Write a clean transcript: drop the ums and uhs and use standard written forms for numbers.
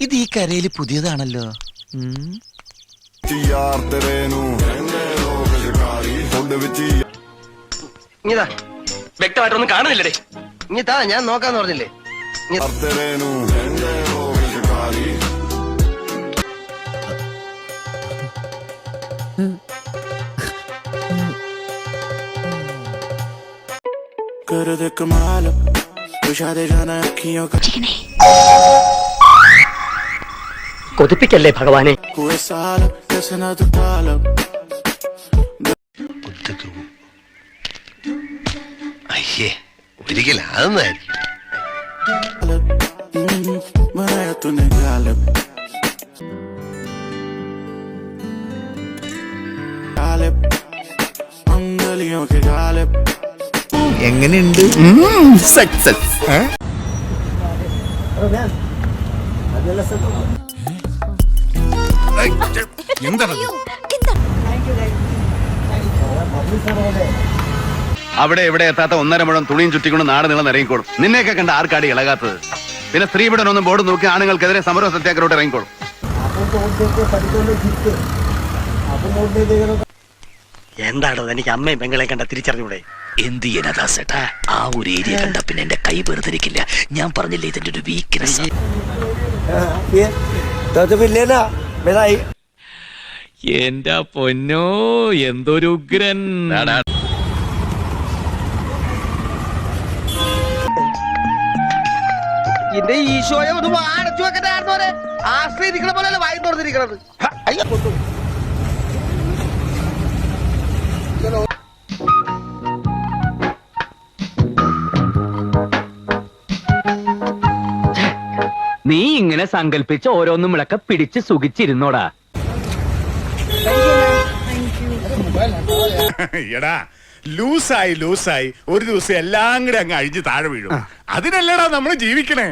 ഇത് ഈ കരയിൽ പുതിയതാണല്ലോ. വ്യക്തമായിട്ടൊന്നും കാണുന്നില്ലേ? ഇനി താ, ഞാൻ നോക്കാന്ന് പറഞ്ഞില്ലേ. കൊതിപ്പിക്കല്ലേ ഭഗവാനെ. അയ്യേ, ഒരിക്കലും അതൊന്നായിരിക്കും. എങ്ങനെയുണ്ട്? സക്സസ്. അവിടെ എവിടെ എത്താത്ത 1.5 മുഴം തുണിയും ചുറ്റിക്കൊണ്ട് നാട് നീളം ഇറങ്ങിക്കോളും. നിന്നെയൊക്കെ കണ്ട ആർക്കാടി ഇളകാത്തത്? പിന്നെ സ്ത്രീപീഡനൊന്നും ബോർഡ് നോക്കി ആണുങ്ങൾക്കെതിരെ സമര സത്യാഗ്രഹോട്ട് ഇറങ്ങിക്കോളും. എന്താണോ എനിക്ക് അമ്മയും പെങ്ങളെ കണ്ട തിരിച്ചറിഞ്ഞൂടെ? എന്ത് ചെയ്യാനാ? ആ ഒരു ഏരിയ കണ്ട പിന്നെ എന്റെ കൈ വെറുതിരിക്കില്ല. ഞാൻ പറഞ്ഞില്ലേ ഇതിന്റെ ഒരു വീക്ക്നെസ്. എന്റെ പൊന്നോ, എന്തൊരു ഉഗ്രൻ. എന്റെ ഈശോയെ ഒന്ന് അടച്ചു വെക്കണ്ടായിരുന്നോരെ. ആശ്രയിരിക്കണ പോലെയല്ല വായി തുറന്നിരിക്കണത്. അയ്യോ, നീ ഇങ്ങനെ സങ്കല്പിച്ച് ഓരോന്നും വിളക്ക പിടിച്ച് സുഖിച്ചിരുന്നോടാ. എടാ, ലൂസായി ഒരു ദിവസം എല്ലാം കൂടെ അങ്ങ് അഴിഞ്ഞ് താഴെ വീഴും. അതിനല്ലടാ നമ്മള് ജീവിക്കണേ.